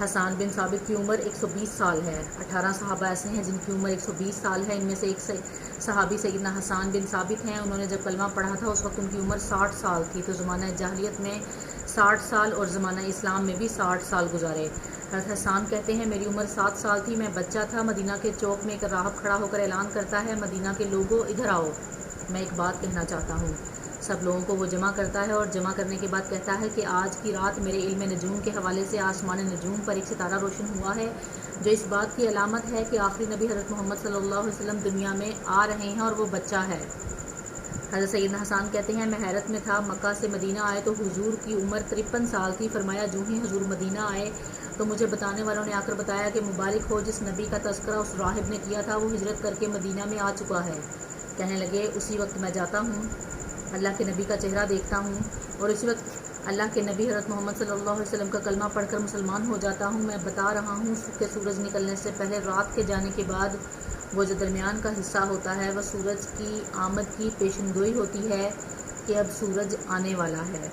حسان بن ثابت کی عمر 120 سال ہے۔ 18 صحابہ ایسے ہیں جن کی عمر 120 سال ہے۔ ان میں سے ایک صحابی سیدنا حسان بن ثابت ہیں۔ انہوں نے جب کلمہ پڑھا تھا اس وقت ان کی عمر 60 سال تھی، تو زمانہ جاہلیت میں 60 سال اور زمانہ اسلام میں بھی 60 سال گزارے۔ حضرت حسان کہتے ہیں میری عمر 7 سال تھی، میں بچہ تھا۔ مدینہ کے چوک میں ایک راہب کھڑا ہو کر اعلان کرتا ہے، مدینہ کے لوگوں ادھر آؤ، میں ایک بات کہنا چاہتا ہوں۔ سب لوگوں کو وہ جمع کرتا ہے اور جمع کرنے کے بعد کہتا ہے کہ آج کی رات میرے علم نجوم کے حوالے سے آسمان نجوم پر ایک ستارہ روشن ہوا ہے، جو اس بات کی علامت ہے کہ آخری نبی حضرت محمد صلی اللہ علیہ وسلم دنیا میں آ رہے ہیں اور وہ بچہ ہے۔ حضرت سیدنا حسان کہتے ہیں میں حیرت میں تھا، مکہ سے مدینہ آئے تو حضور کی عمر 53 سال تھی۔ فرمایا جو ہی حضور مدینہ آئے تو مجھے بتانے والوں نے آ کر بتایا کہ مبارک ہو جس نبی کا تذکرہ اس راہب نے کیا تھا، وہ ہجرت کر کے مدینہ میں آ چکا ہے۔ کہنے لگے اسی وقت میں جاتا ہوں، اللہ کے نبی کا چہرہ دیکھتا ہوں، اور اسی وقت اللہ کے نبی حضرت محمد صلی اللہ علیہ وسلم کا کلمہ پڑھ کر مسلمان ہو جاتا ہوں۔ میں بتا رہا ہوں کہ سورج نکلنے سے پہلے رات کے جانے کے بعد وہ جو درمیان کا حصہ ہوتا ہے وہ سورج کی آمد کی پیشنگوئی ہوتی ہے کہ اب سورج آنے والا ہے۔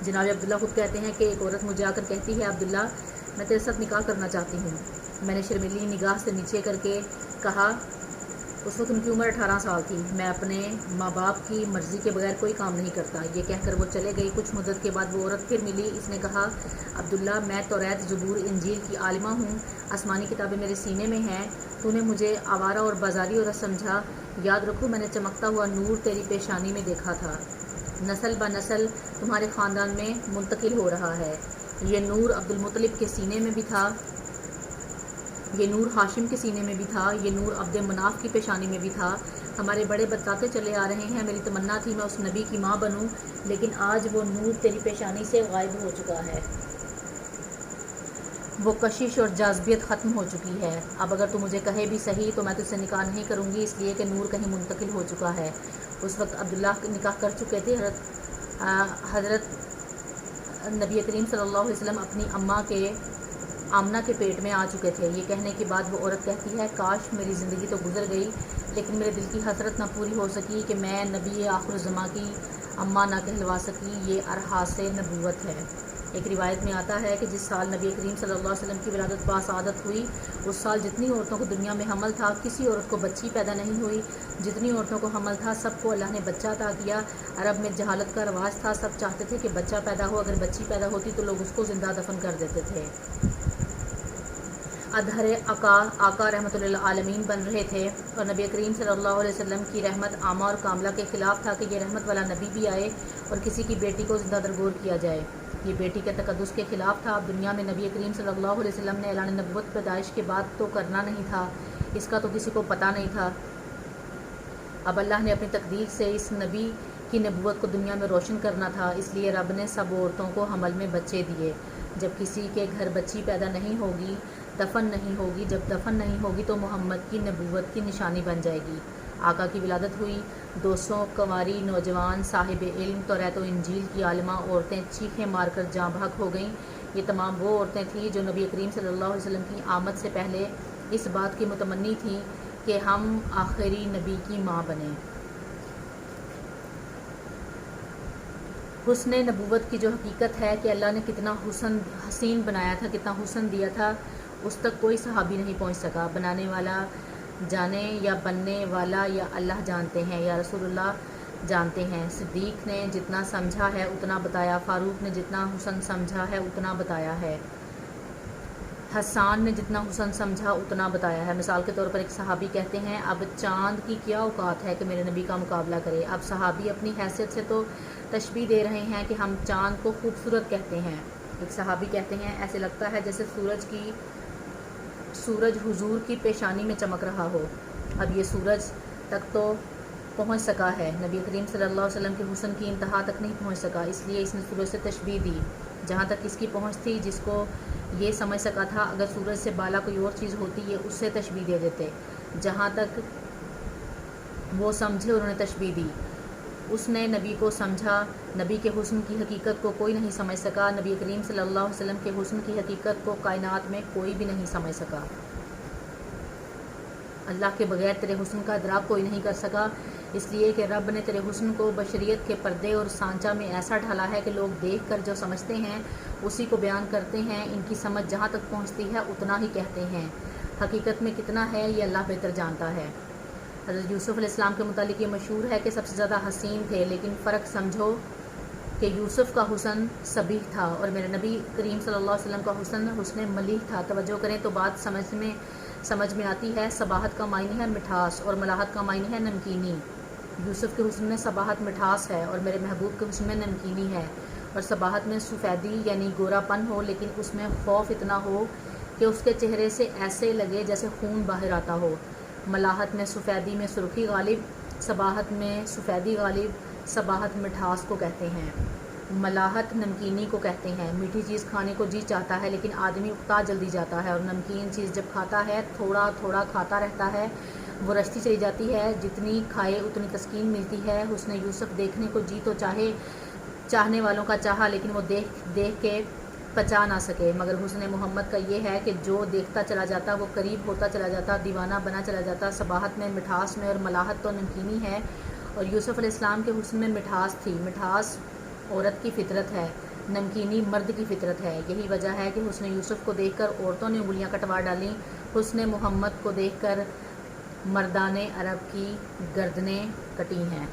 جناب عبداللہ خود کہتے ہیں کہ ایک عورت مجھے آ کر کہتی ہے عبداللہ میں تیرے ساتھ نکاح کرنا چاہتی ہوں۔ میں نے شرمیلی نگاہ سے نیچے کر کے کہا، اس وقت ان کی عمر 18 سال تھی، میں اپنے ماں باپ کی مرضی کے بغیر کوئی کام نہیں کرتا۔ یہ کہہ کر وہ چلے گئی۔ کچھ مدت کے بعد وہ عورت پھر ملی۔ اس نے کہا عبداللہ میں توریت زبور انجیل کی عالمہ ہوں، آسمانی کتابیں میرے سینے میں ہیں، تو نے مجھے آوارہ اور بازاری عورت سمجھا، یاد رکھو میں نے چمکتا ہوا نور تیری پیشانی میں دیکھا تھا، نسل بہ نسل تمہارے خاندان میں منتقل ہو رہا ہے۔ یہ نور عبد المطلب کے سینے میں بھی تھا، یہ نور ہاشم کے سینے میں بھی تھا، یہ نور عبد مناف کی پیشانی میں بھی تھا۔ ہمارے بڑے بتاتے چلے آ رہے ہیں، میری تمنا تھی میں اس نبی کی ماں بنوں، لیکن آج وہ نور تیری پیشانی سے غائب ہو چکا ہے، وہ کشش اور جاذبیت ختم ہو چکی ہے۔ اب اگر تو مجھے کہے بھی صحیح تو میں تجھ سے نکاح نہیں کروں گی، اس لیے کہ نور کہیں منتقل ہو چکا ہے۔ اس وقت عبداللہ نکاح کر چکے تھے۔ حضرت نبی کریم صلی اللہ علیہ وسلم اپنی اماں کے آمنہ کے پیٹ میں آ چکے تھے۔ یہ کہنے کے بعد وہ عورت کہتی ہے کاش میری زندگی تو گزر گئی، لیکن میرے دل کی حسرت نہ پوری ہو سکی کہ میں نبی آخر الزماں کی اماں نہ کہلوا سکی۔ یہ ارحاس نبوت ہے۔ ایک روایت میں آتا ہے کہ جس سال نبی کریم صلی اللہ علیہ وسلم کی ولادت باسعادت ہوئی، اس سال جتنی عورتوں کو دنیا میں حمل تھا کسی عورت کو بچی پیدا نہیں ہوئی، جتنی عورتوں کو حمل تھا سب کو اللہ نے بچہ عطا کیا۔ عرب میں جہالت کا رواج تھا، سب چاہتے تھے کہ بچہ پیدا ہو، اگر بچی پیدا ہوتی تو لوگ اس کو زندہ دفن کر دیتے تھے۔ ادھر آقا رحمۃ للعالمین بن رہے تھے، اور نبی کریم صلی اللہ علیہ وسلم کی رحمت عامہ اور کاملہ کے خلاف تھا کہ یہ رحمت والا نبی بھی آئے اور کسی کی بیٹی کو زندہ درگور کیا جائے۔ یہ بیٹی کے تقدس کے خلاف تھا۔ اب دنیا میں نبی کریم صلی اللہ علیہ وسلم نے اعلان نبوت پیدائش کے بعد تو کرنا نہیں تھا، اس کا تو کسی کو پتہ نہیں تھا۔ اب اللہ نے اپنی تقدیر سے اس نبی کی نبوت کو دنیا میں روشن کرنا تھا، اس لیے رب نے سب عورتوں کو حمل میں بچے دیے۔ جب کسی کے گھر بچی پیدا نہیں ہوگی، دفن نہیں ہوگی، جب دفن نہیں ہوگی تو محمد کی نبوت کی نشانی بن جائے گی۔ آقا کی ولادت ہوئی، 200 کنواری نوجوان صاحب علم توریت و انجیل کی عالمہ عورتیں چیخیں مار کر جاں بحق ہو گئیں۔ یہ تمام وہ عورتیں تھیں جو نبی کریم صلی اللہ علیہ وسلم کی آمد سے پہلے اس بات کی متمنی تھیں کہ ہم آخری نبی کی ماں بنیں۔ حسن نبوت کی جو حقیقت ہے کہ اللہ نے کتنا حسین بنایا تھا، کتنا حسن دیا تھا، اس تک کوئی صحابی نہیں پہنچ سکا۔ بنانے والا جانے یا بننے والا یا اللہ جانتے ہیں یا رسول اللہ جانتے ہیں۔ صدیق نے جتنا سمجھا ہے اتنا بتایا، فاروق نے جتنا حسن سمجھا ہے اتنا بتایا ہے، حسان نے جتنا حسن سمجھا اتنا بتایا ہے۔ مثال کے طور پر ایک صحابی کہتے ہیں اب چاند کی کیا اوقات ہے کہ میرے نبی کا مقابلہ کرے۔ اب صحابی اپنی حیثیت سے تو تشبیہ دے رہے ہیں کہ ہم چاند کو خوبصورت کہتے ہیں۔ ایک صحابی کہتے ہیں ایسے لگتا ہے جیسے سورج حضور کی پیشانی میں چمک رہا ہو۔ اب یہ سورج تک تو پہنچ سکا ہے، نبی کریم صلی اللہ علیہ وسلم کے حسن کی انتہا تک نہیں پہنچ سکا، اس لیے اس نے سورج سے تشبیہ دی۔ جہاں تک اس کی پہنچ تھی، جس کو یہ سمجھ سکا تھا اگر سورج سے بالا کوئی اور چیز ہوتی یہ اس سے تشبیہ دے دیتے۔ جہاں تک وہ سمجھے انہوں نے تشبیہ دی۔ اس نے نبی کو سمجھا، نبی کے حسن کی حقیقت کو کوئی نہیں سمجھ سکا، نبی کریم صلی اللہ علیہ وسلم کے حسن کی حقیقت کو کائنات میں کوئی بھی نہیں سمجھ سکا۔ اللہ کے بغیر تیرے حسن کا ادراک کوئی نہیں کر سکا، اس لیے کہ رب نے تیرے حسن کو بشریت کے پردے اور سانچہ میں ایسا ڈھالا ہے کہ لوگ دیکھ کر جو سمجھتے ہیں اسی کو بیان کرتے ہیں، ان کی سمجھ جہاں تک پہنچتی ہے اتنا ہی کہتے ہیں، حقیقت میں کتنا ہے یہ اللہ بہتر جانتا ہے۔ حضرت یوسف علیہ السلام کے متعلق یہ مشہور ہے کہ سب سے زیادہ حسین تھے، لیکن فرق سمجھو کہ یوسف کا حسن صبیح تھا اور میرے نبی کریم صلی اللہ علیہ وسلم کا حسن حسن ملیح تھا۔ توجہ کریں تو بات سمجھ میں آتی ہے۔ صباحت کا معنی ہے مٹھاس اور ملاحت کا معنی ہے نمکینی۔ یوسف کے حسن میں صباحت مٹھاس ہے اور میرے محبوب کے حسن میں نمکینی ہے، اور صباحت میں سفیدی یعنی گورا پن ہو، لیکن اس میں خوف اتنا ہو کہ اس کے چہرے سے ایسے لگے جیسے خون باہر آتا ہو۔ ملاحت میں سفیدی میں سرخی غالب، صباحت میں سفیدی غالب، صباحت مٹھاس کو کہتے ہیں، ملاحت نمکینی کو کہتے ہیں۔ میٹھی چیز کھانے کو جی چاہتا ہے لیکن آدمی اکتا جلدی جاتا ہے، اور نمکین چیز جب کھاتا ہے تھوڑا تھوڑا کھاتا رہتا ہے، وہ رچتی چلی جاتی ہے، جتنی کھائے اتنی تسکین ملتی ہے۔ حسن یوسف دیکھنے کو جی تو چاہنے والوں کا چاہا، لیکن وہ دیکھ کے پچا نہ سکے، مگر حسن محمد کا یہ ہے کہ جو دیکھتا چلا جاتا وہ قریب ہوتا چلا جاتا، دیوانہ بنا چلا جاتا۔ صباحت میں مٹھاس میں اور ملاحت تو نمکینی ہے، اور یوسف علیہ السلام کے حسن میں مٹھاس تھی۔ مٹھاس عورت کی فطرت ہے، نمکینی مرد کی فطرت ہے۔ یہی وجہ ہے کہ حسن یوسف کو دیکھ کر عورتوں نے انگلیاں کٹوا ڈالیں، حسن محمد کو دیکھ کر مردان عرب کی گردنیں کٹی ہیں۔